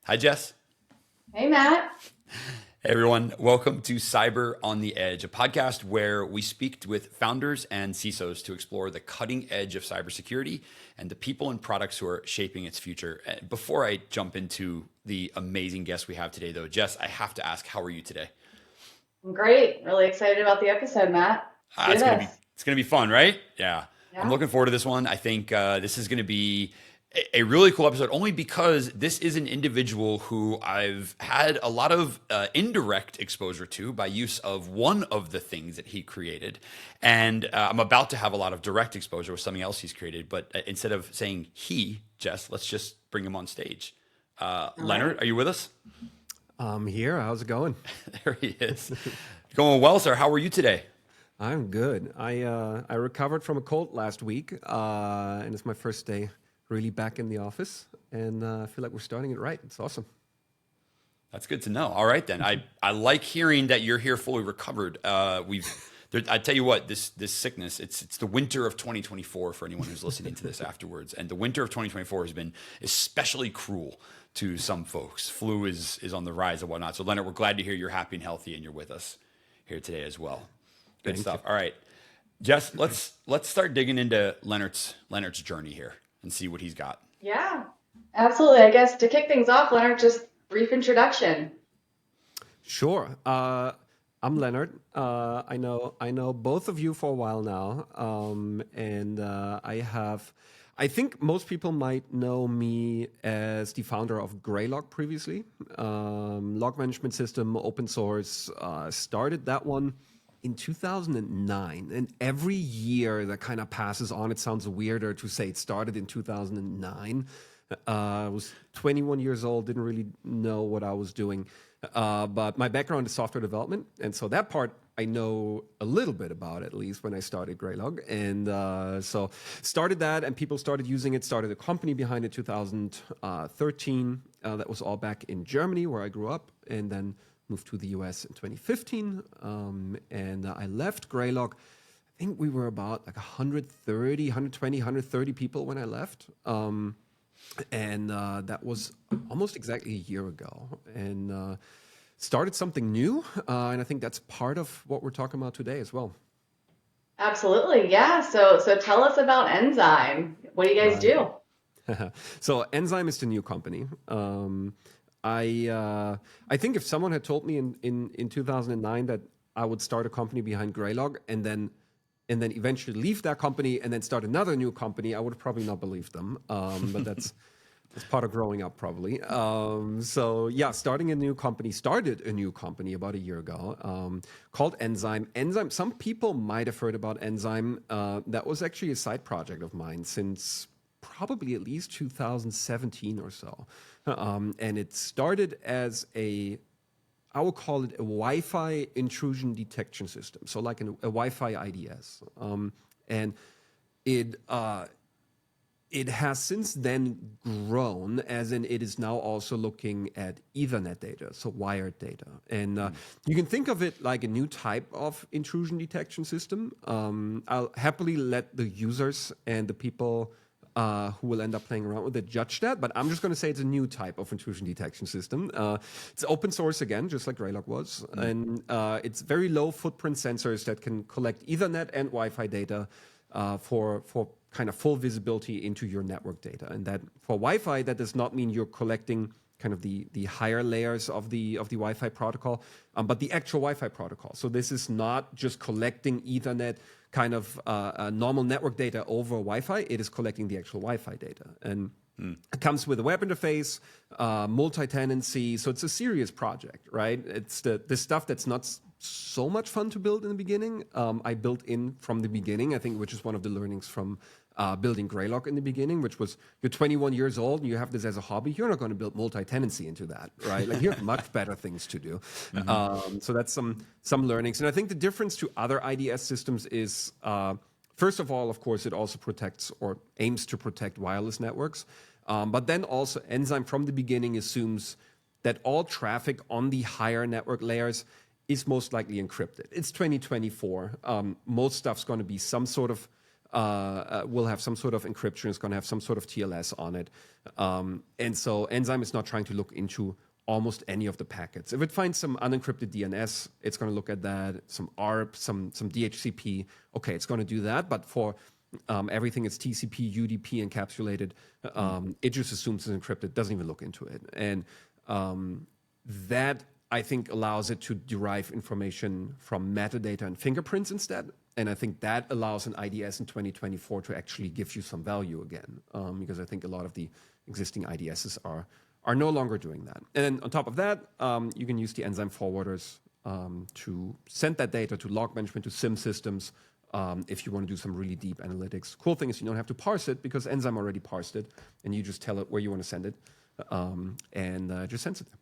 Hi, Jess. Hey, Matt. Hey, everyone. Welcome to Cyber on the Edge, a podcast where we speak with founders and CISOs to explore the cutting edge of cybersecurity and the people and products who are shaping its future. Before I jump into the amazing guest we have today, though, Jess, I have to ask, how are you today? I'm great. Really excited about the episode, Matt. Let's Ah, do this. it's gonna be fun, right? Yeah, I'm Yeah. looking forward to this one. I think this is gonna be a really cool episode, only because this is an individual who I've had a lot of indirect exposure to by use of one of the things that he created, and I'm about to have a lot of direct exposure with something else he's created. But instead of saying he, Jess, let's just bring him on stage. All Leonard, right. are you with us? I'm here. How's it going? There he is. Going well, sir. How are you today? I'm good. I recovered from a cold last week, and it's my first day really back in the office, and I feel like we're starting it right. It's awesome. That's good to know. All right, then. I like hearing that you're here fully recovered. I tell you what, this sickness, it's the winter of 2024 for anyone who's listening to this afterwards. And the winter of 2024 has been especially cruel to some folks. Flu is on the rise and whatnot. So Leonard, we're glad to hear you're happy and healthy and you're with us here today as well. Good Thank you. stuff. All right. Jess, let's start digging into Leonard's journey here and see what he's got. Yeah, absolutely. I guess to kick things off, Leonard, just brief introduction. Sure. I'm Leonard. I know both of you for a while now, and I think most people might know me as the founder of Graylog previously. Log management system, open source. Started that one in 2009, and every year that kind of passes on, it sounds weirder to say it started in 2009. I was 21 years old, didn't really know what I was doing. But my background is software development. And so that part I know a little bit about, at least when I started Graylog. And so started that, and people started using it, started a company behind it 2013. That was all back in Germany, where I grew up, and then moved to the US in 2015. And I left Graylog. I think we were about like 130, 120, 130 people when I left. And that was almost exactly a year ago, and started something new. And I think that's part of what we're talking about today as well. Absolutely. Yeah. So tell us about nzyme. What do you guys Right. do? So Enzyme is the new company. I think if someone had told me in 2009 that I would start a company behind Graylog and then eventually leave that company and then start another new company, I would have probably not believed them. But that's part of growing up, probably. So yeah, started a new company about a year ago, called Enzyme. Enzyme. Some people might have heard about Enzyme. That was actually a side project of mine since probably at least 2017 or so, and it started as I will call it a Wi-Fi intrusion detection system, so like a Wi-Fi IDS, and it it has since then grown, as in it is now also looking at Ethernet data, so wired data. And you can think of it like a new type of intrusion detection system. I'll happily let the users and the people who will end up playing around with it judge that, but I'm just going to say it's a new type of intrusion detection system. It's open source again, just like Graylog was, and it's very low footprint sensors that can collect Ethernet and Wi-Fi data for kind of full visibility into your network data. And that for Wi-Fi, that does not mean you're collecting kind of the higher layers of the Wi-Fi protocol, but the actual Wi-Fi protocol. So this is not just collecting Ethernet kind of normal network data over Wi-Fi. It is collecting the actual Wi-Fi data, and it comes with a web interface, multi-tenancy. So it's a serious project, right? It's the stuff that's not so much fun to build in the beginning. I built in from the beginning, I think, which is one of the learnings from building Graylog in the beginning, which was you're 21 years old and you have this as a hobby. You're not going to build multi-tenancy into that, right? Like you have much better things to do. So that's some learnings. And I think the difference to other IDS systems is, first of all, of course, it also protects or aims to protect wireless networks. But then also Enzyme from the beginning assumes that all traffic on the higher network layers is most likely encrypted. It's 2024. Most stuff's going to be some sort of will have some sort of encryption. It's going to have some sort of TLS on it. And so nzyme is not trying to look into almost any of the packets. If it finds some unencrypted DNS, it's going to look at that, some ARP, some DHCP. Okay, it's going to do that. But for everything is TCP, UDP encapsulated, it just assumes it's encrypted, doesn't even look into it. And that, I think, allows it to derive information from metadata and fingerprints instead. And I think that allows an IDS in 2024 to actually give you some value again, because I think a lot of the existing IDSs are no longer doing that. And then on top of that, you can use the nzyme forwarders to send that data to log management, to SIM systems, if you want to do some really deep analytics. Cool thing is you don't have to parse it because nzyme already parsed it, and you just tell it where you want to send it, and just sends it there.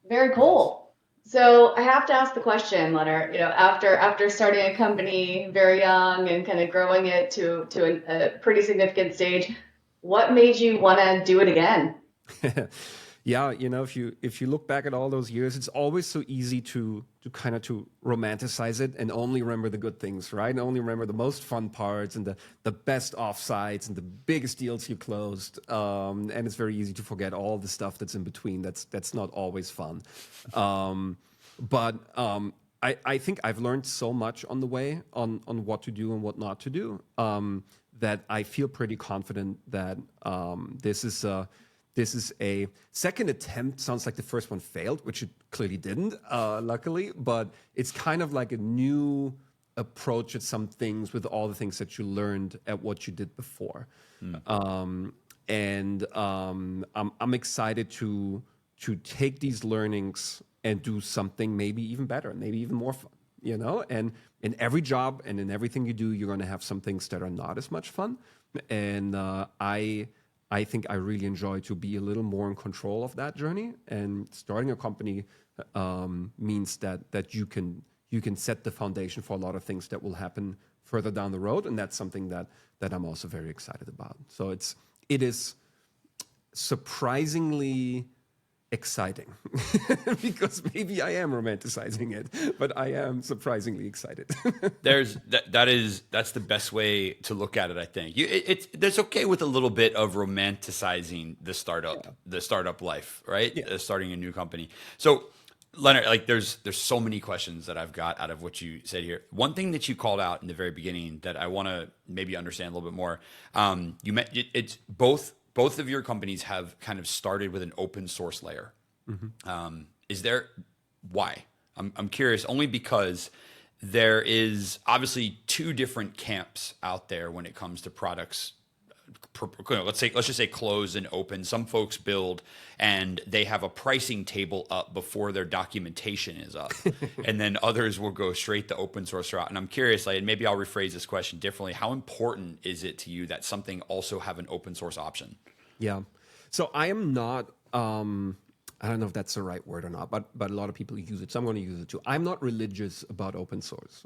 Very cool. So I have to ask the question, Lennart, after starting a company very young and kind of growing it to a pretty significant stage, what made you want to do it again? Yeah, if you look back at all those years, it's always so easy to romanticize it and only remember the good things, right? And only remember the most fun parts and the best offsites and the biggest deals you closed. And it's very easy to forget all the stuff that's in between. That's not always fun. But I think I've learned so much on the way on what to do and what not to do, that I feel pretty confident that this is a second attempt. Sounds like the first one failed, which it clearly didn't, luckily. But it's kind of like a new approach at some things with all the things that you learned at what you did before. I'm excited to take these learnings and do something maybe even better, maybe even more fun. And in every job and in everything you do, you're going to have some things that are not as much fun. And I think I really enjoy to be a little more in control of that journey. And starting a company means that you can set the foundation for a lot of things that will happen further down the road, and that's something that I'm also very excited about. So it is surprisingly exciting because maybe I am romanticizing it, but I am surprisingly excited. That's the best way to look at it. I think it's okay with a little bit of romanticizing the startup life, right? Yeah. Starting a new company. So Lennart, like there's so many questions that I've got out of what you said here. One thing that you called out in the very beginning that I want to maybe understand a little bit more. You meant it's both of your companies have kind of started with an open source layer. Is there why? I'm curious only because there is obviously two different camps out there when it comes to products. Let's just say closed and open. Some folks build and they have a pricing table up before their documentation is up, and then others will go straight the open source route. And I'm curious, and maybe I'll rephrase this question differently. How important is it to you that something also have an open source option? Yeah, so I am not. I don't know if that's the right word or not, but a lot of people use it, so I'm going to use it too. I'm not religious about open source.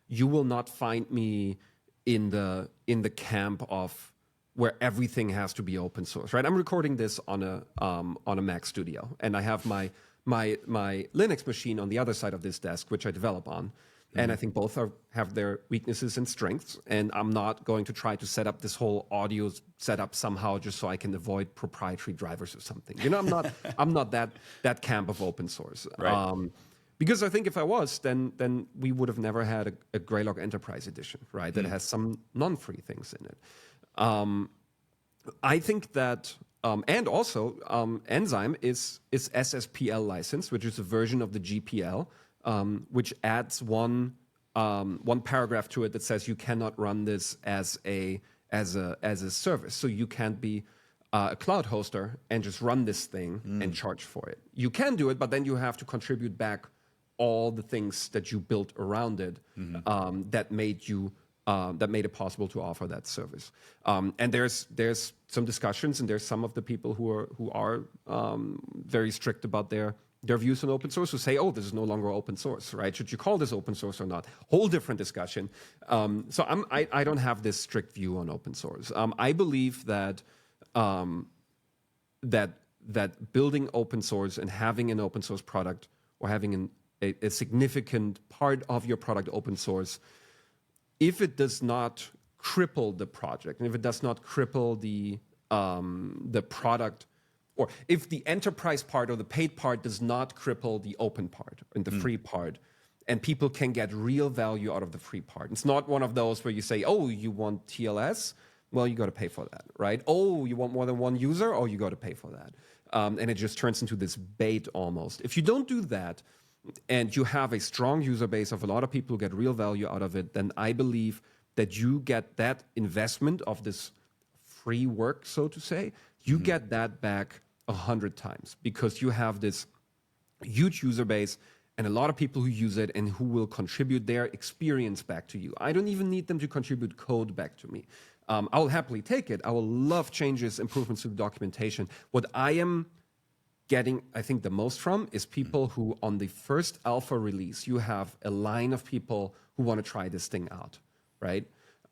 You will not find me in the camp of where everything has to be open source, right? I'm recording this on a Mac Studio, and I have my Linux machine on the other side of this desk, which I develop on. And I think both have their weaknesses and strengths. And I'm not going to try to set up this whole audio setup somehow just so I can avoid proprietary drivers or something. I'm not that camp of open source. Right. Because I think if I was, then we would have never had a Graylog Enterprise Edition, right? That has some non-free things in it. I think that, and also nzyme is SSPL licensed, which is a version of the GPL. Which adds one paragraph to it that says you cannot run this as a service. So you can't be a cloud hoster and just run this thing and charge for it. You can do it, but then you have to contribute back all the things that you built around it that made it possible to offer that service. And there's some discussions, and there's some of the people who are very strict about their views on open source, who say, oh, this is no longer open source, right? Should you call this open source or not? Whole different discussion. So I don't have this strict view on open source. I believe that that building open source and having an open source product or having a significant part of your product open source if it does not cripple the project, and if it does not cripple the product, or if the enterprise part or the paid part does not cripple the open part and the free part, and people can get real value out of the free part. It's not one of those where you say, oh, you want TLS? Well, you got to pay for that, right? Oh, you want more than one user? Oh, you got to pay for that. And it just turns into this bait almost. If you don't do that, and you have a strong user base of a lot of people who get real value out of it, then I believe that you get that investment of this free work, so to say, you get that back 100 times, because you have this huge user base and a lot of people who use it and who will contribute their experience back to you. I don't even need them to contribute code back to me. I will happily take it. I will love changes, improvements to the documentation. What I am getting, I think, the most from is people who, on the first alpha release, you have a line of people who want to try this thing out, right?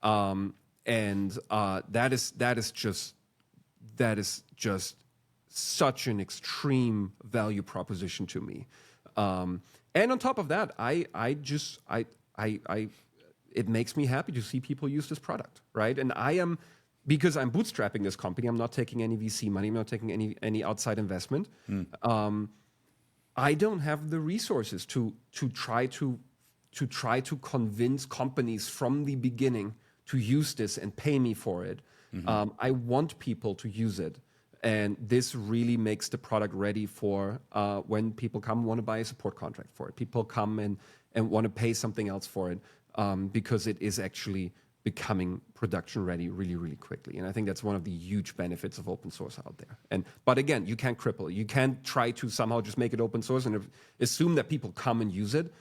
That is just such an extreme value proposition to me. And on top of that, it makes me happy to see people use this product, right? And because I'm bootstrapping this company, I'm not taking any VC money, I'm not taking any outside investment. I don't have the resources to try to convince companies from the beginning to use this and pay me for it. I want people to use it. And this really makes the product ready for when people come and want to buy a support contract for it. People come and want to pay something else for it, because it is actually becoming production ready really, really quickly. And I think that's one of the huge benefits of open source out there. But again, you can't cripple it. You can't try to somehow just make it open source and assume that people come and use it.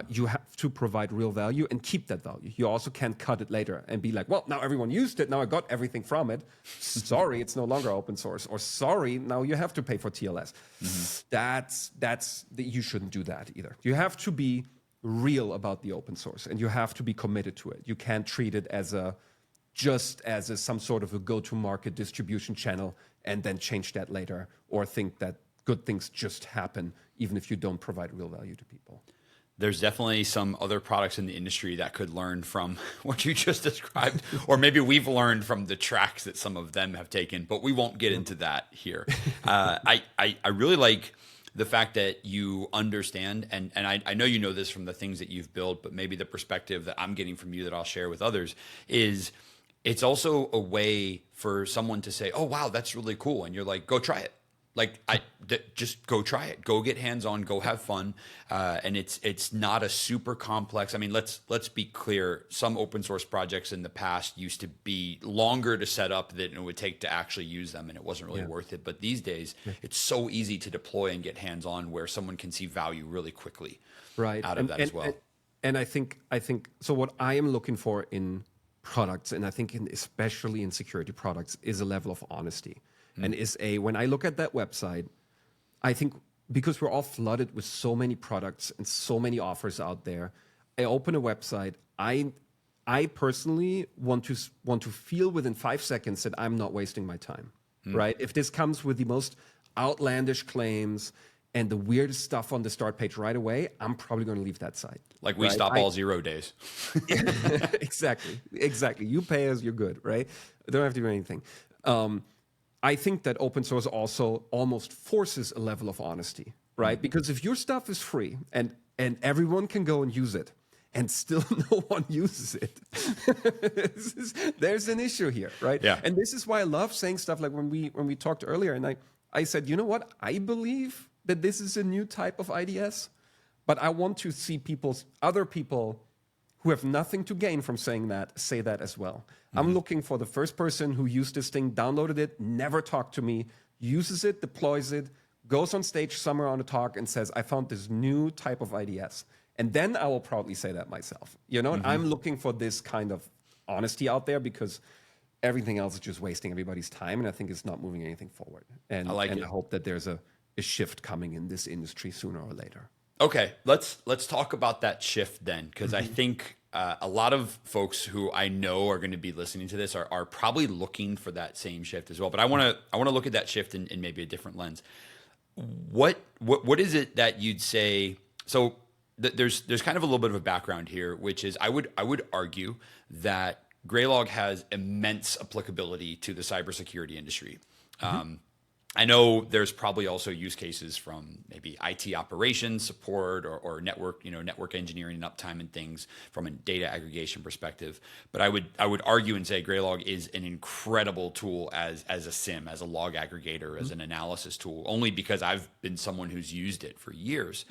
You have to provide real value and keep that value. You also can't cut it later and be like, well, now everyone used it, now I got everything from it. Sorry, it's no longer open source. Or sorry, now you have to pay for TLS. You shouldn't do that either. You have to be real about the open source, and you have to be committed to it. You can't treat it as some sort of a go-to-market distribution channel and then change that later, or think that good things just happen even if you don't provide real value to people. There's definitely some other products in the industry that could learn from what you just described, or maybe we've learned from the tracks that some of them have taken, but we won't get into that here. I really like the fact that you understand, and I know you know this from the things that you've built, but maybe the perspective that I'm getting from you that I'll share with others is it's also a way for someone to say, oh, wow, that's really cool. And you're like, go try it. Like, just go try it. Go get hands-on. Go have fun. And it's not a super complex. I mean, let's be clear. Some open source projects in the past used to be longer to set up than it would take to actually use them, and it wasn't really worth it. But these days, it's so easy to deploy and get hands-on, where someone can see value really quickly out of that as well. And I think so. What I am looking for in products, and I think especially in security products, is a level of honesty. And when I look at that website, I think because we're all flooded with so many products and so many offers out there, I open a website. I personally want to feel within 5 seconds that I'm not wasting my time, right? If this comes with the most outlandish claims and the weirdest stuff on the start page right away, I'm probably going to leave that site. Like we stop all 0 days. Exactly. You pay us, you're good, right? Don't have to do anything. I think that open source also almost forces a level of honesty, right? Because if your stuff is free and everyone can go and use it, and still no one uses it, there's an issue here, right? Yeah. And this is why I love saying stuff like when we talked earlier, and I said, you know what? I believe that this is a new type of IDS, but I want to see other people who have nothing to gain from saying that, say that as well. I'm looking for the first person who used this thing, downloaded it, never talked to me, uses it, deploys it, goes on stage somewhere on a talk and says, I found this new type of IDS. And then I will proudly say that myself. You know, and I'm looking for this kind of honesty out there, because everything else is just wasting everybody's time, and I think it's not moving anything forward. And I hope that there's a shift coming in this industry sooner or later. Okay, let's talk about that shift then, because I think a lot of folks who I know are going to be listening to this are probably looking for that same shift as well. But I want to look at that shift in maybe a different lens. What is it that you'd say? So there's kind of a little bit of a background here, which is I would argue that Graylog has immense applicability to the cybersecurity industry. I know there's probably also use cases from maybe IT operations support or network engineering and uptime and things from a data aggregation perspective. But I would argue and say Graylog is an incredible tool as a SIM, as a log aggregator, as an analysis tool, only because I've been someone who's used it for years.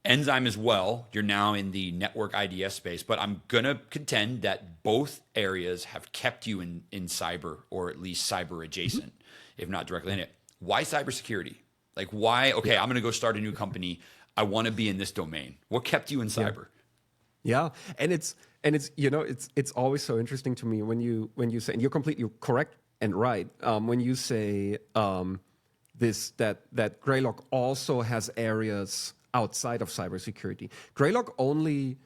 nzyme as well. You're now in the network IDS space, but I'm going to contend that both areas have kept you in cyber, or at least cyber adjacent, if not directly in it. Why cybersecurity? Like why, okay, I'm going to go start a new company. I want to be in this domain. What kept you in cyber? Yeah. And it's it's always so interesting to me when you say, and you're completely correct and right, when you say that Graylog also has areas outside of cybersecurity. Graylog only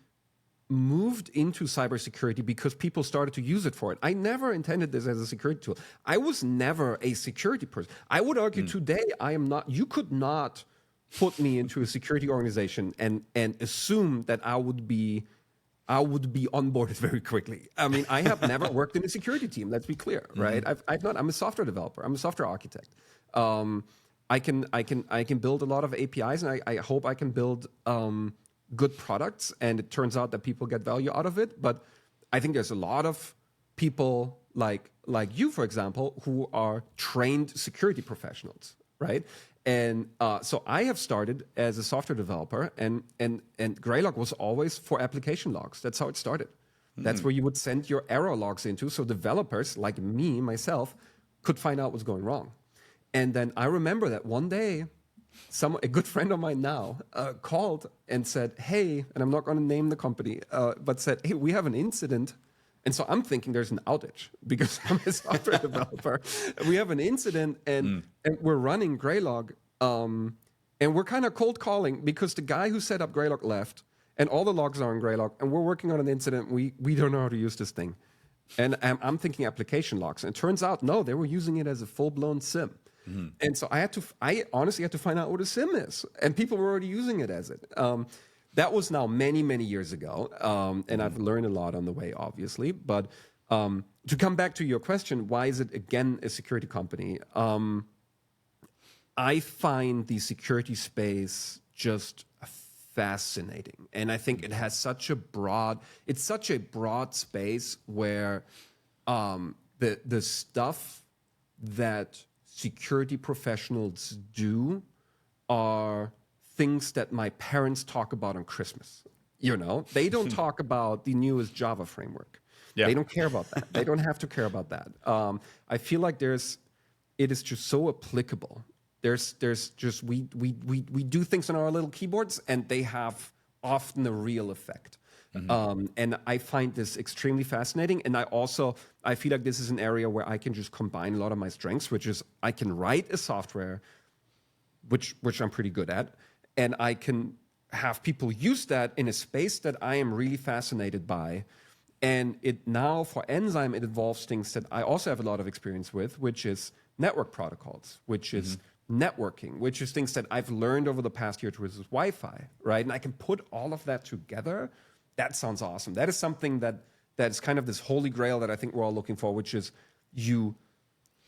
moved into cybersecurity because people started to use it for it. I never intended this as a security tool. I was never a security person. I would argue today I am not. You could not put me into a security organization and assume that I would be onboarded very quickly. I mean, I have never worked in a security team. Let's be clear, right? I've not. I'm a software developer. I'm a software architect. I can build a lot of APIs, and I hope I can build good products, and it turns out that people get value out of it. But I think there's a lot of people like you, for example, who are trained security professionals, right? And so I have started as a software developer, and Graylog was always for application logs. That's how it started. That's where you would send your error logs into, so developers like me, myself, could find out what's going wrong. And then I remember that one day, a good friend of mine now called and said, hey, and I'm not going to name the company, but said, hey, we have an incident. And so I'm thinking there's an outage because I'm a software developer. We have an incident and we're running Graylog. And we're kind of cold calling because the guy who set up Graylog left and all the logs are in Graylog and we're working on an incident. We don't know how to use this thing. And I'm thinking application logs. And it turns out, no, they were using it as a full-blown SIM. And so I honestly had to find out what a SIM is. And people were already using it as it. That was now many, many years ago. And I've learned a lot on the way, obviously. But to come back to your question, why is it, again, a security company? I find the security space just fascinating. And I think it has such a broad space where the stuff that security professionals do are things that my parents talk about on Christmas. They don't talk about the newest Java framework. Yeah. They don't care about that. They don't have to care about that. I feel like it is just so applicable. There's just we do things on our little keyboards, and they have often a real effect. And I find this extremely fascinating. And I feel like this is an area where I can just combine a lot of my strengths, which is I can write a software, which I'm pretty good at, and I can have people use that in a space that I am really fascinated by. And it now, for nzyme, it involves things that I also have a lot of experience with, which is network protocols, which is networking, which is things that I've learned over the past year, which is Wi-Fi, right? And I can put all of that together. That sounds awesome. That is something that is kind of this holy grail that I think we're all looking for, which is you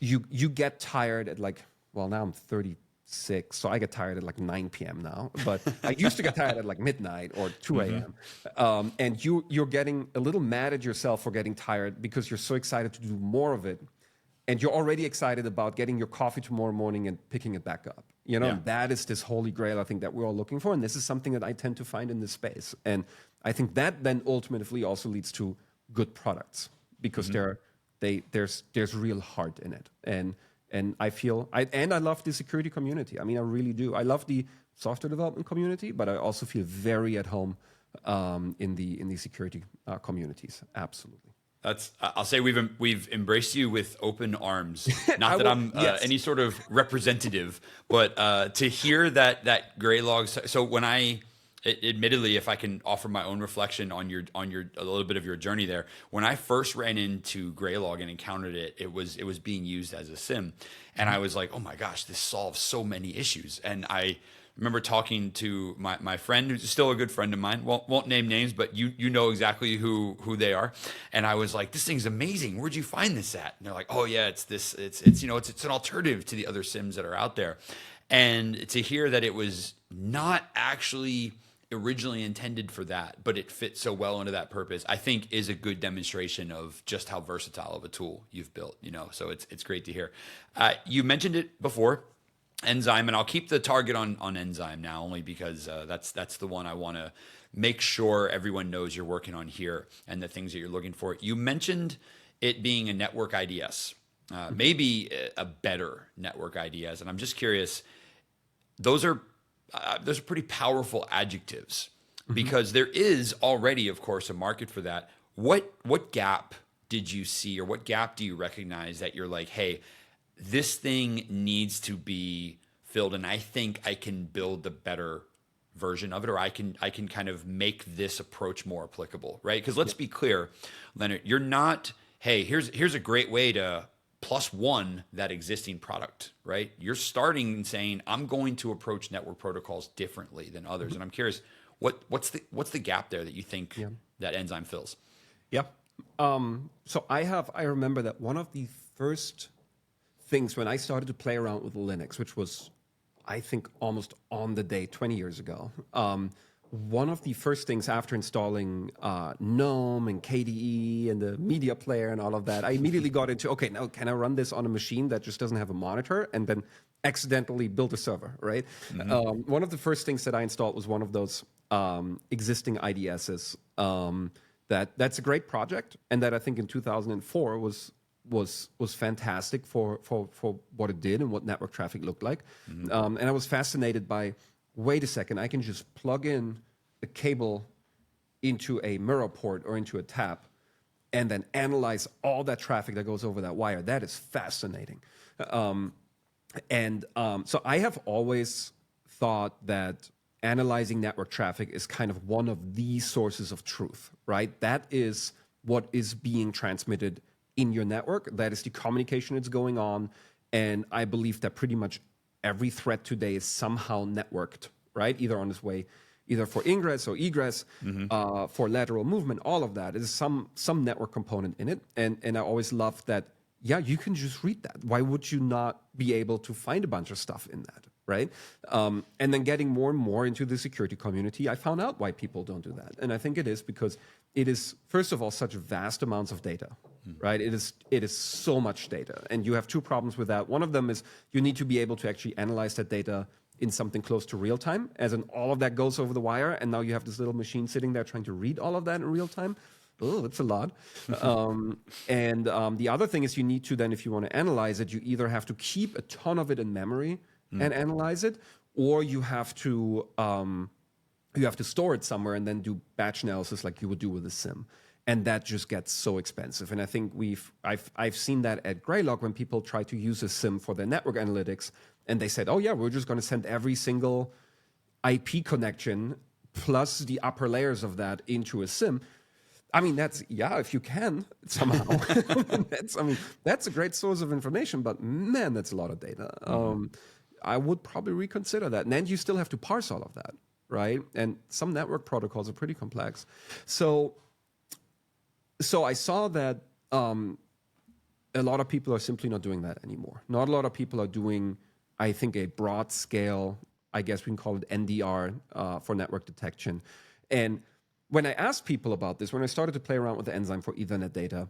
get tired at now I'm 36, so I get tired at 9 p.m. now. But I used to get tired at midnight or 2 a.m. And you're getting a little mad at yourself for getting tired because you're so excited to do more of it. And you're already excited about getting your coffee tomorrow morning and picking it back up. That is this holy grail I think that we're all looking for. And this is something that I tend to find in this space. And I think that then ultimately also leads to good products because there's real heart in it. And I love the security community. I mean, I really do. I love the software development community, but I also feel very at home in the security communities. Absolutely. I'll say we've embraced you with open arms. Not that I'm any sort of representative, but to hear that Graylog. So when admittedly, if I can offer my own reflection on a little bit of your journey there, when I first ran into Graylog and encountered it, it was being used as a SIM, and I was like, oh my gosh, this solves so many issues. And I remember talking to my friend, who's still a good friend of mine. Won't name names, but you know exactly who they are. And I was like, this thing's amazing. Where'd you find this at? And they're like, oh yeah, it's this. It's it's an alternative to the other SIMs that are out there. And to hear that it was not actually originally intended for that, but it fits so well into that purpose, I think is a good demonstration of just how versatile of a tool you've built. So it's great to hear. You mentioned it before, nzyme, and I'll keep the target on nzyme now, only because that's the one I want to make sure everyone knows you're working on here and the things that you're looking for. You mentioned it being a network IDS, maybe a better network IDS, and I'm just curious. Those are pretty powerful adjectives, because there is already, of course, a market for that. What gap did you see, or what gap do you recognize that you're like, hey, this thing needs to be filled, and I think I can build the better version of it, or I can kind of make this approach more applicable, right? Because let's be clear, Lennart, you're not, hey, here's a great way to +1 that existing product, right? You're starting and saying, I'm going to approach network protocols differently than others. And I'm curious, what's the gap there that you think that nzyme fills? Yeah. So I remember that one of the first things when I started to play around with Linux, which was, I think, almost on the day 20 years ago, one of the first things after installing GNOME and KDE and the media player and all of that, I immediately got into, okay, now can I run this on a machine that just doesn't have a monitor, and then accidentally build a server, right? One of the first things that I installed was one of those existing IDSs. That's a great project, and that I think in 2004 was fantastic for what it did and what network traffic looked like. And I was fascinated by, wait a second, I can just plug in a cable into a mirror port or into a tap and then analyze all that traffic that goes over that wire. That is fascinating. So I have always thought that analyzing network traffic is kind of one of the sources of truth, right? That is what is being transmitted in your network. That is the communication that's going on. And I believe that pretty much every thread today is somehow networked, right? Either on its way, either for ingress or egress, for lateral movement, all of that is some network component in it. And I always loved that, yeah, you can just read that. Why would you not be able to find a bunch of stuff in that, right? And then getting more and more into the security community, I found out why people don't do that. And I think it is because it is, first of all, such vast amounts of data, right? It is so much data. And you have two problems with that. One of them is you need to be able to actually analyze that data in something close to real time, as in all of that goes over the wire, and now you have this little machine sitting there trying to read all of that in real time. Oh, that's a lot. The other thing is you need to then, if you want to analyze it, you either have to keep a ton of it in memory and analyze it, or you have to store it somewhere and then do batch analysis like you would do with a SIM. And that just gets so expensive. And I think I've seen that at Graylog when people try to use a SIM for their network analytics, and they said, oh yeah, we're just going to send every single IP connection plus the upper layers of that into a SIM. I mean, if you can somehow, that's a great source of information, but man, that's a lot of data. I would probably reconsider that. And then you still have to parse all of that, right? And some network protocols are pretty complex. So I saw that a lot of people are simply not doing that anymore. Not a lot of people are doing, I think, a broad scale, I guess we can call it NDR for network detection. And when I asked people about this, when I started to play around with the nzyme for Ethernet data,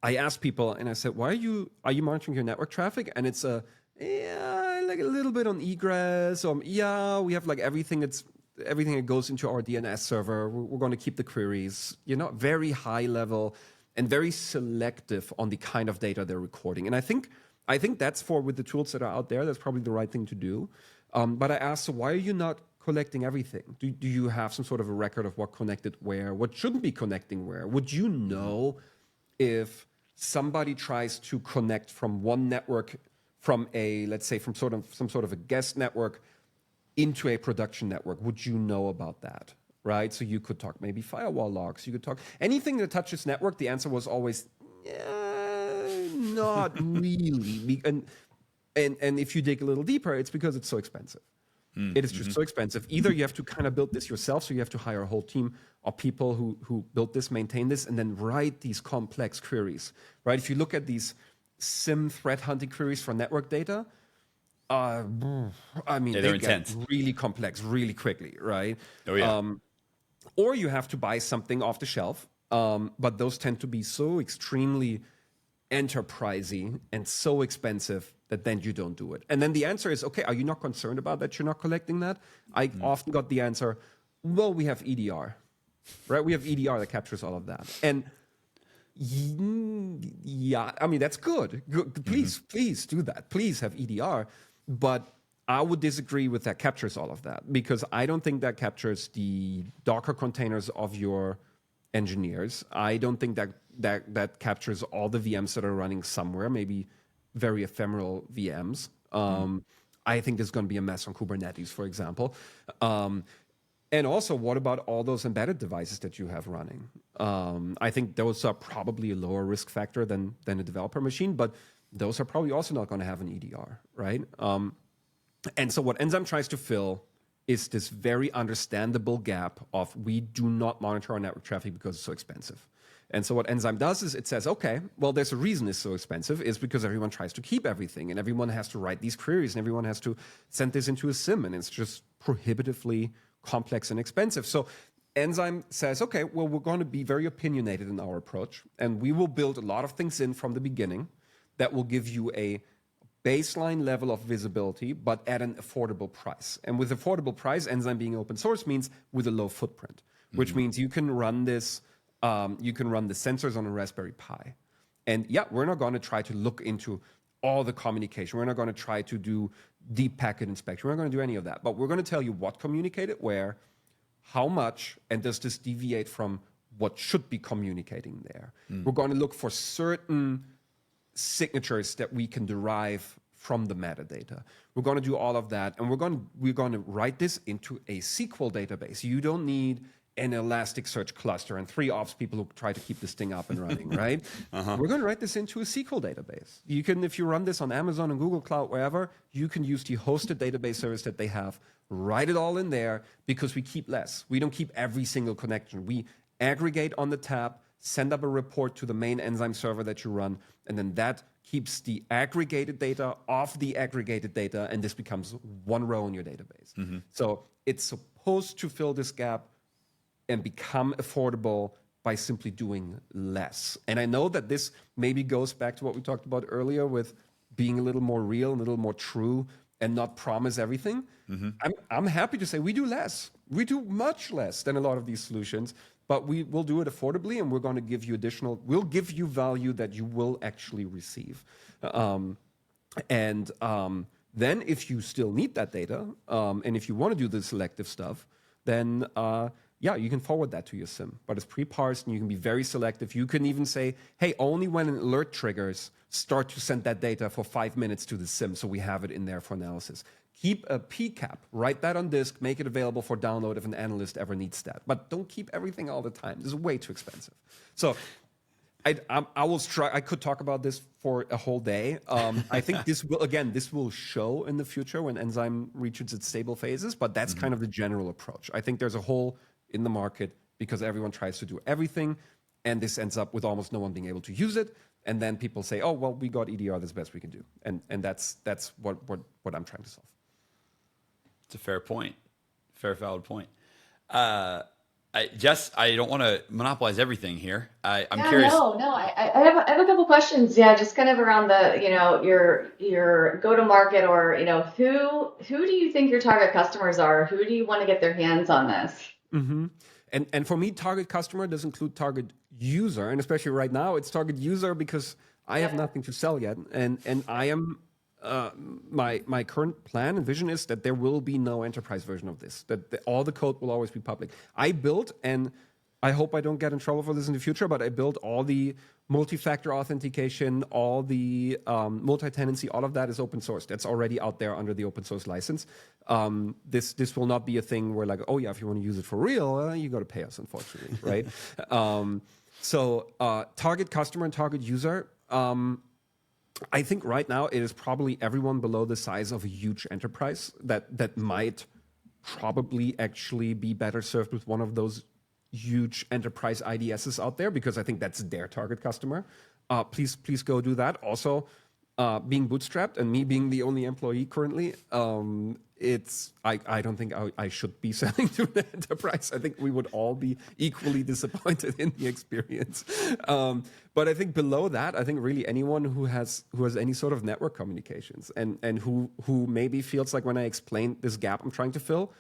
I asked people and I said, are you monitoring your network traffic? And it's like a little bit on egress, or we have like everything that goes into our DNS server. We're going to keep the queries, very high level and very selective on the kind of data they're recording. And I think that's with the tools that are out there, that's probably the right thing to do. But I asked, so why are you not collecting everything? Do you have some sort of a record of what connected where, what shouldn't be connecting where? Would you know if somebody tries to connect from one network, from some sort of a guest network into a production network? Would you know about that, right? So you could talk maybe firewall logs, you could talk anything that touches network. The answer was always, not really. And if you dig a little deeper, it's because it's so expensive. It is just so expensive. Either you have to kind of build this yourself, so you have to hire a whole team of people who build this, maintain this, and then write these complex queries, right? If you look at these SIM threat hunting queries for network data, I mean, they're they intense. get really complex really quickly, right? Oh yeah. Or you have to buy something off the shelf, but those tend to be so extremely enterprisey and so expensive that then you don't do it. And then the answer is, okay, are you not concerned about that you're not collecting that? I often got the answer, well, we have EDR, right? We have EDR that captures all of that. And yeah, I mean, that's good. Please do that. Please have EDR. But I would disagree with that captures all of that, because I don't think that captures the Docker containers of your engineers. I don't think that captures all the VMs that are running somewhere, maybe very ephemeral VMs. I think there's going to be a mess on Kubernetes, for example. And also, what about all those embedded devices that you have running? I think those are probably a lower risk factor than a developer machine, but those are probably also not going to have an EDR, right? And so what nzyme tries to fill is this very understandable gap of we do not monitor our network traffic because it's so expensive. And so what nzyme does is it says, okay, well, there's a reason it's so expensive. It's because everyone tries to keep everything, and everyone has to write these queries, and everyone has to send this into a SIM, and it's just prohibitively complex and expensive. So nzyme says, okay, well, we're going to be very opinionated in our approach, and we will build a lot of things in from the beginning that will give you a baseline level of visibility, but at an affordable price. And with affordable price, nzyme being open source means with a low footprint, which means you can run this, you can run the sensors on a Raspberry Pi. And yeah, we're not going to try to look into all the communication. We're not going to try to do deep packet inspection. We're not going to do any of that. But we're going to tell you what communicated where, how much, and does this deviate from what should be communicating there. We're going to look for certain signatures that we can derive from the metadata. We're going to do all of that, and we're going to write this into a SQL database. You don't need an Elasticsearch cluster and 3 ops people who try to keep this thing up and running, right? We're going to write this into a SQL database. You can, if you run this on Amazon and Google Cloud, wherever, you can use the hosted database service that they have, write it all in there, because we keep less. We don't keep every single connection. We aggregate on the tab, send up a report to the main nzyme server that you run, and then that keeps the aggregated data off the aggregated data, and this becomes one row in your database. So it's supposed to fill this gap and become affordable by simply doing less. And I know that this maybe goes back to what we talked about earlier with being a little more real, a little more true, and not promise everything. I'm happy to say we do less. We do much less than a lot of these solutions, but we will do it affordably, and we're going to give you we'll give you value that you will actually receive. Then if you still need that data, and if you want to do the selective stuff, then yeah, you can forward that to your SIM, but it's pre-parsed, and you can be very selective. You can even say, hey, only when an alert triggers, start to send that data for 5 minutes to the SIM, so we have it in there for analysis. Keep a PCAP, write that on disk, make it available for download if an analyst ever needs that. But don't keep everything all the time. This is way too expensive. So I will try. I could talk about this for a whole day. I think this will show in the future when nzyme reaches its stable phases, but that's kind of the general approach. I think there's a hole in the market because everyone tries to do everything, and this ends up with almost no one being able to use it. And then people say, "Oh, well, we got EDR. That's the best we can do." And that's what I'm trying to solve. It's a fair point, valid point. Jess, I don't want to monopolize everything here. I'm curious. No. I have a couple questions. Yeah, just kind of around the your go to market, or who do you think your target customers are? Who do you want to get their hands on this? And for me, target customer does include target user, and especially right now, it's target user because I have nothing to sell yet, and I am. My current plan and vision is that there will be no enterprise version of this, that all the code will always be public. I built, and I hope I don't get in trouble for this in the future, but I built all the multi-factor authentication, all the multi-tenancy, all of that is open source. That's already out there under the open source license. This will not be a thing where like, oh yeah, if you want to use it for real, you got to pay us, unfortunately, right? So target customer and target user, I think right now it is probably everyone below the size of a huge enterprise that might probably actually be better served with one of those huge enterprise IDSs out there, because I think that's their target customer. Please go do that. Also, being bootstrapped and me being the only employee currently, I don't think I should be selling to the enterprise. I think we would all be equally disappointed in the experience. But I think below that, I think really anyone who has any sort of network communications and who maybe feels like when I explain this gap I'm trying to fill,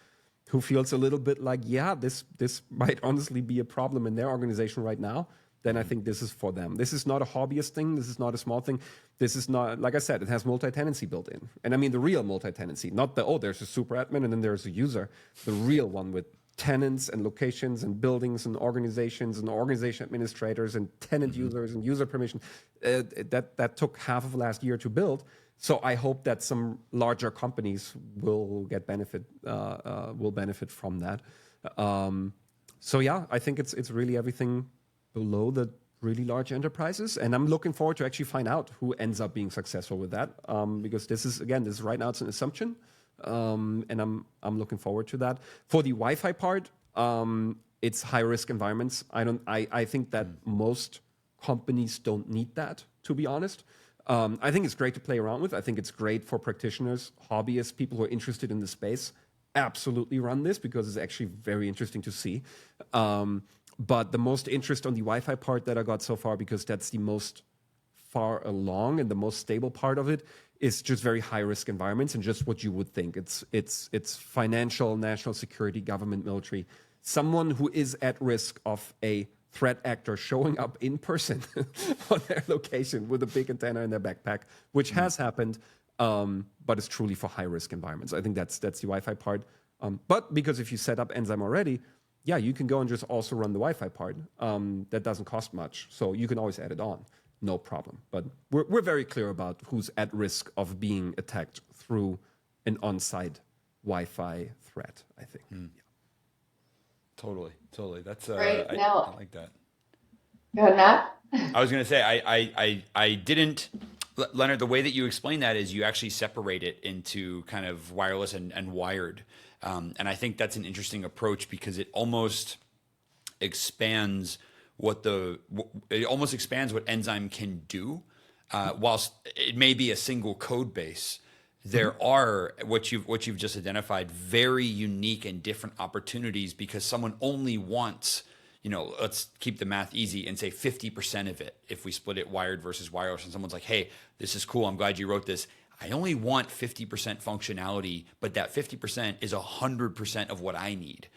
who feels a little bit like, yeah, this might honestly be a problem in their organization right now, then I think this is for them. This is not a hobbyist thing. This is not a small thing. This is not, like I said, it has multi-tenancy built in. And I mean the real multi-tenancy, not the, there's a super admin and then there's a user. The real one with tenants and locations and buildings and organizations and organization administrators and tenant users and user permission. That took half of last year to build. So I hope that some larger companies will benefit from that. So yeah, I think it's really everything below the really large enterprises, and I'm looking forward to actually find out who ends up being successful with that. Because this is right now it's an assumption, and I'm looking forward to that. For the Wi-Fi part, it's high risk environments. I think that most companies don't need that, to be honest. I think it's great to play around with. I think it's great for practitioners, hobbyists, people who are interested in the space. Absolutely run this because it's actually very interesting to see. But the most interest on the Wi-Fi part that I got so far, because that's the most far along and the most stable part of it, is just very high risk environments and just what you would think. It's financial, national security, government, military. Someone who is at risk of a threat actor showing up in person on their location with a big antenna in their backpack, which has happened, but it's truly for high-risk environments. I think that's the Wi-Fi part. But because if you set up nzyme already, yeah, you can go and just also run the Wi-Fi part. That doesn't cost much, so you can always add it on, no problem. But we're very clear about who's at risk of being attacked through an on-site Wi-Fi threat, I think. Yeah. Totally. That's Right, I now, like that. go ahead, Matt. I was going to say I didn't, Leonard. The way that you explain that is you actually separate it into kind of wireless and wired, and I think that's an interesting approach because it almost expands what nzyme can do, whilst it may be a single code base. There are what you've just identified very unique and different opportunities because someone only wants, let's keep the math easy and say 50% of it if we split it wired versus wireless, and someone's like, hey, this is cool, I'm glad you wrote this. I only want 50% functionality, but that 50% is 100% of what I need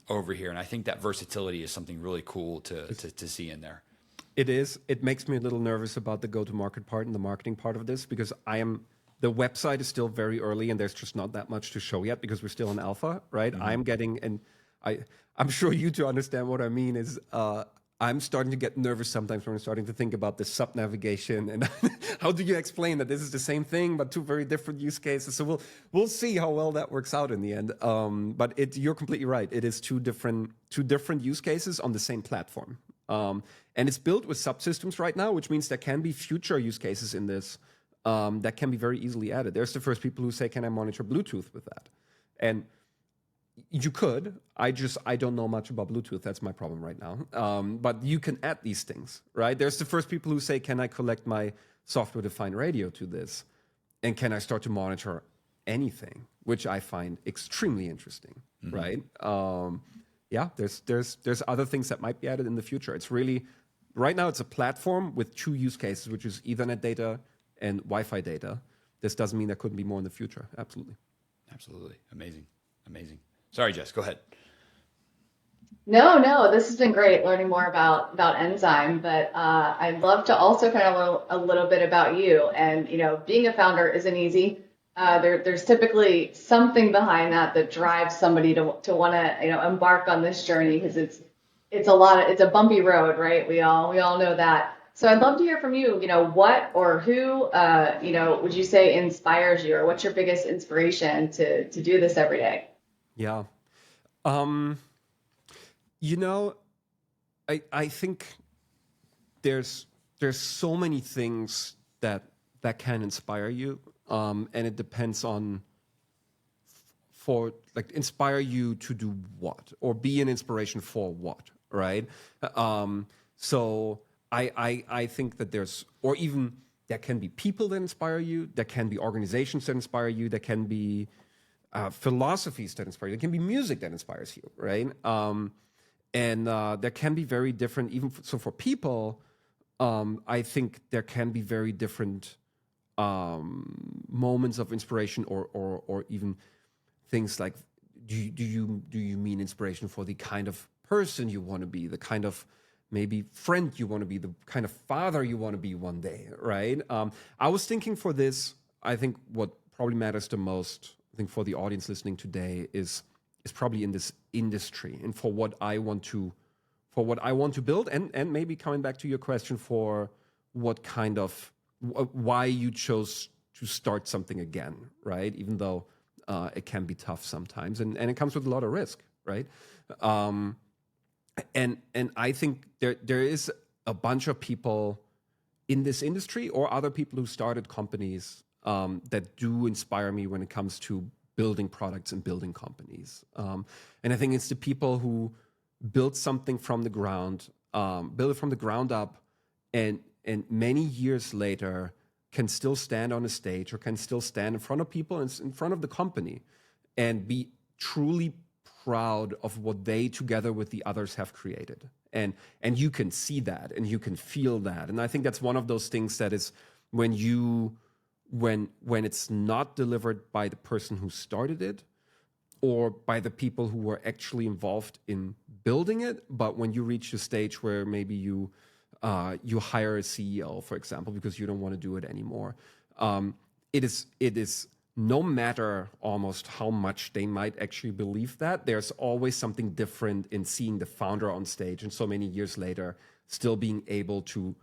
over here. And I think that versatility is something really cool to see in there. It is. It makes me a little nervous about the go-to-market part and the marketing part of this because the website is still very early and there's just not that much to show yet because we're still in alpha, right? I'm getting, and I'm sure you two understand what I mean, is I'm starting to get nervous sometimes when I'm starting to think about the sub-navigation and how do you explain that this is the same thing but two very different use cases. So we'll see how well that works out in the end. But you're completely right. It is two different use cases on the same platform. And it's built with subsystems right now, which means there can be future use cases in this that can be very easily added. There's the first people who say, can I monitor Bluetooth with that? And you could. I don't know much about Bluetooth. That's my problem right now. But you can add these things, right? There's the first people who say, can I collect my software-defined radio to this? And can I start to monitor anything? Which I find extremely interesting, right? Yeah, there's other things that might be added in the future. It's really, right now it's a platform with two use cases, which is Ethernet data and Wi-Fi data. This doesn't mean there couldn't be more in the future. Absolutely. Amazing. Sorry, Jess, go ahead. No, this has been great learning more about nzyme, but I'd love to also kind of learn a little bit about you. And being a founder isn't easy. There's typically something behind that drives somebody to want to embark on this journey because it's a bumpy road, right? We all know that. So I'd love to hear from you. What or who would you say inspires you, or what's your biggest inspiration to do this every day? Yeah. I think there's so many things that that can inspire you, and it depends on inspire you to do what, or be an inspiration for what, right? So I think that there's, or even there can be people that inspire you, there can be organizations that inspire you, there can be philosophies that inspire you, there can be music that inspires you, right? And there can be very different, so for people, I think there can be very different moments of inspiration, or even things like, do you mean inspiration for the kind of person you want to be, the kind of maybe friend you want to be, the kind of father you want to be one day, right? I was thinking for this, I think what probably matters the most, I think for the audience listening today, is probably in this industry, and for what I want to build, and maybe coming back to your question, for what kind of why you chose to start something again, right? Even though it can be tough sometimes, and it comes with a lot of risk, right? And I think there is a bunch of people in this industry, or other people who started companies, that do inspire me when it comes to building products and building companies. And I think it's the people who build something from the ground, build it from the ground up, and many years later can still stand on a stage, or can still stand in front of people and in front of the company, and be truly proud of what they, together with the others, have created. And you can see that, and you can feel that. And I think that's one of those things that is, when it's not delivered by the person who started it, or by the people who were actually involved in building it, but when you reach a stage where maybe you hire a CEO, for example, because you don't want to do it anymore. It is no matter almost how much they might actually believe that, there's always something different in seeing the founder on stage, and so many years later, still being able to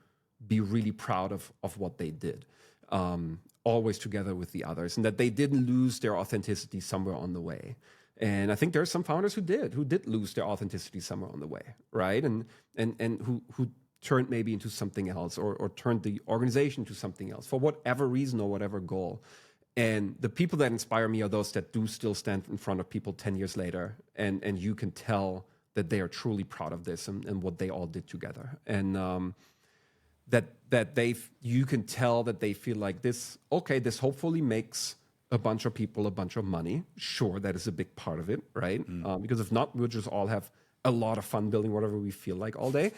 be really proud of what they did, always together with the others, and that they didn't lose their authenticity somewhere on the way. And I think there are some founders who did lose their authenticity somewhere on the way, right? And who turned maybe into something else, or turned the organization to something else, for whatever reason or whatever goal. And the people that inspire me are those that do still stand in front of people 10 years later, and you can tell that they are truly proud of this, and what they all did together. And that you can tell that they feel like this hopefully makes a bunch of people a bunch of money. Sure, that is a big part of it, right? Because if not, we'll just all have a lot of fun building whatever we feel like all day.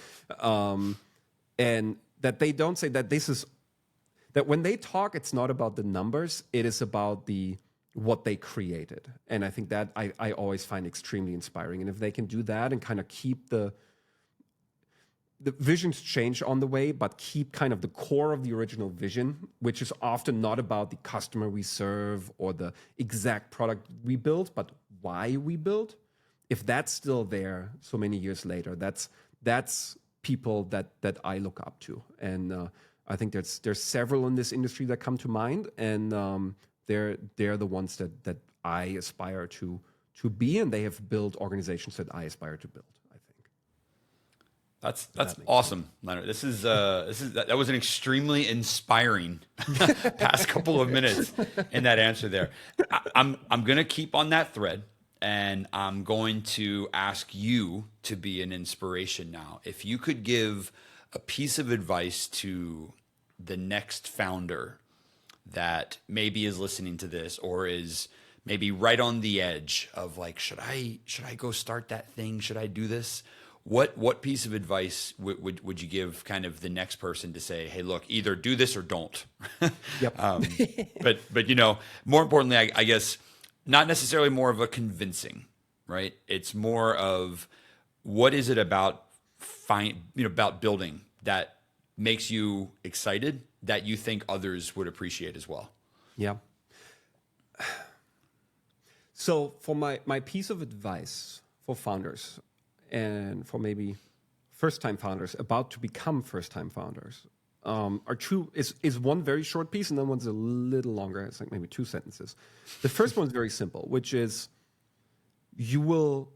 And that they don't say that that when they talk, it's not about the numbers, it is about what they created. And I think that I always find extremely inspiring. And if they can do that and kind of keep the visions change on the way, but keep kind of the core of the original vision, which is often not about the customer we serve or the exact product we build, but why we build. If that's still there so many years later, that's people that I look up to. And I think there's several in this industry that come to mind, and they're the ones that I aspire to be, and they have built organizations that I aspire to build. That's awesome, Lennart. That was an extremely inspiring past couple of minutes in that answer there. I'm gonna keep on that thread, and I'm going to ask you to be an inspiration now. If you could give a piece of advice to the next founder that maybe is listening to this, or is maybe right on the edge of like, should I go start that thing? Should I do this? What piece of advice would you give kind of the next person to say, hey, look, either do this or don't? Yep. But more importantly, I guess not necessarily more of a convincing, right? It's more of, what is it about about building that makes you excited, that you think others would appreciate as well? Yeah. So for my piece of advice for founders, and for maybe first-time founders about to become first-time founders, are two. Is one very short piece, and then one's a little longer. It's like maybe 2 sentences. The first one's very simple, which is you will,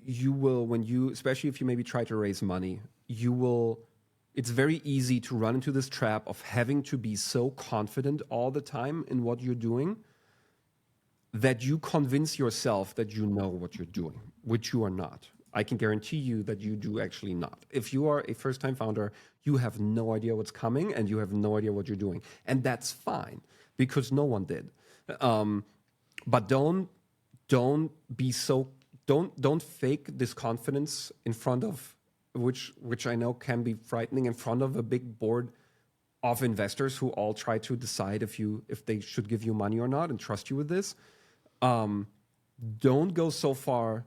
when you, especially if you maybe try to raise money, you will it's very easy to run into this trap of having to be so confident all the time in what you're doing that you convince yourself that you know what you're doing, which you are not. I can guarantee you that you do actually not. If you are a first-time founder, you have no idea what's coming and you have no idea what you're doing. And that's fine because no one did. But don't fake this confidence in front of, which I know can be frightening, in front of a big board of investors who all try to decide if they should give you money or not and trust you with this. Don't go so far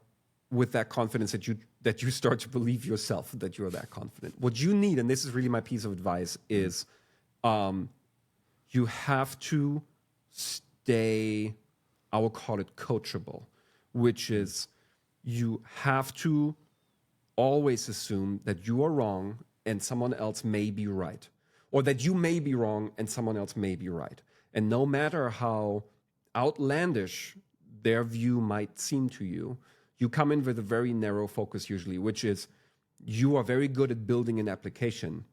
with that confidence that you start to believe yourself that you're that confident. What you need, and this is really my piece of advice, is you have to stay, I will call it coachable, which is you have to always assume that you are wrong and someone else may be right, or that you may be wrong and someone else may be right. And no matter how outlandish their view might seem to you, you come in with a very narrow focus usually, which is you are very good at building an application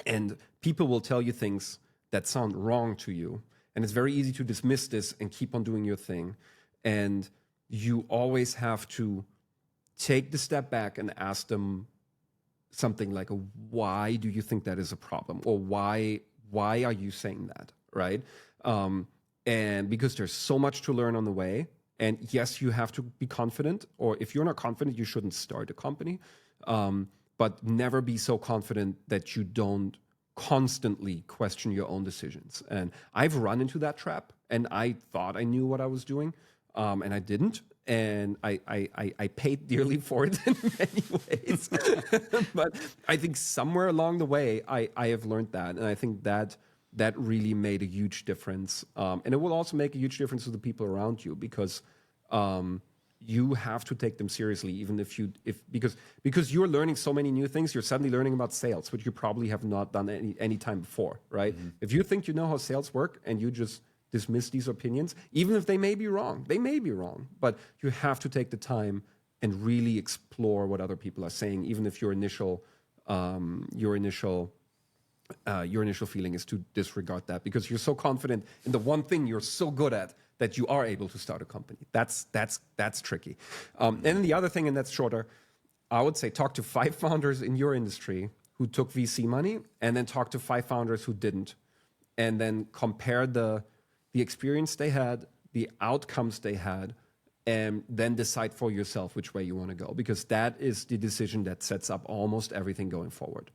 and people will tell you things that sound wrong to you. And it's very easy to dismiss this and keep on doing your thing. And you always have to take the step back and ask them something like, why do you think that is a problem? Or why are you saying that, right? And because there's so much to learn on the way. And yes, you have to be confident, or if you're not confident, you shouldn't start a company. But never be so confident that you don't constantly question your own decisions. And I've run into that trap, and I thought I knew what I was doing, and I didn't. And I paid dearly for it in many ways. But I think somewhere along the way, I have learned that. And I think that really made a huge difference. And it will also make a huge difference to the people around you, because you have to take them seriously, even because you're learning so many new things. You're suddenly learning about sales, which you probably have not done any time before, right? Mm-hmm. If you think you know how sales work and you just dismiss these opinions, even if they may be wrong, but you have to take the time and really explore what other people are saying, even if your initial feeling is to disregard that because you're so confident in the one thing you're so good at that you are able to start a company. That's tricky. And then the other thing, and that's shorter, I would say talk to 5 founders in your industry who took VC money, and then talk to 5 founders who didn't, and then compare the experience they had, the outcomes they had, and then decide for yourself which way you want to go, because that is the decision that sets up almost everything going forward.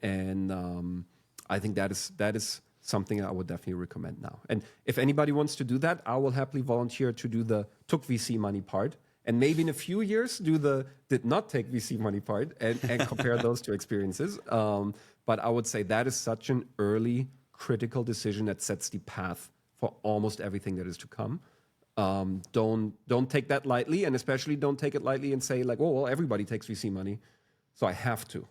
And I think that is something I would definitely recommend now. And if anybody wants to do that, I will happily volunteer to do the took VC money part, and maybe in a few years do the did not take VC money part and compare those two experiences. But I would say that is such an early critical decision that sets the path for almost everything that is to come. Don't take that lightly, and especially don't take it lightly and say like, oh, well, everybody takes VC money, so I have to.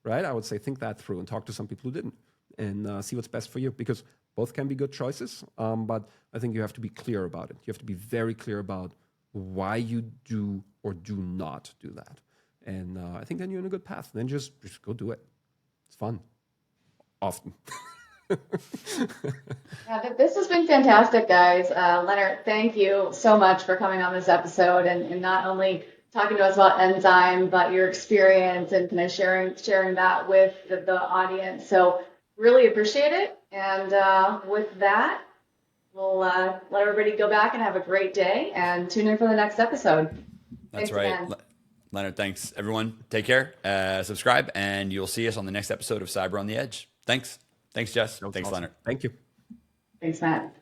Right? I would say think that through and talk to some people who didn't, and see what's best for you, because both can be good choices. But I think you have to be clear about it. You have to be very clear about why you do or do not do that. And I think then you're in a good path. Then just go do it. It's fun. Often. Yeah, this has been fantastic, guys. Lennart, thank you so much for coming on this episode and not only talking to us about nzyme, but your experience and kind of sharing that with the audience. So really appreciate it. And with that, we'll let everybody go back and have a great day and tune in for the next episode. That's Thanks right. again. Lennart, thanks, everyone. Take care. Subscribe, and you'll see us on the next episode of Cyber on the Edge. Thanks. Thanks, Jess. Thanks, awesome. Lennart. Thank you. Thanks, Matt.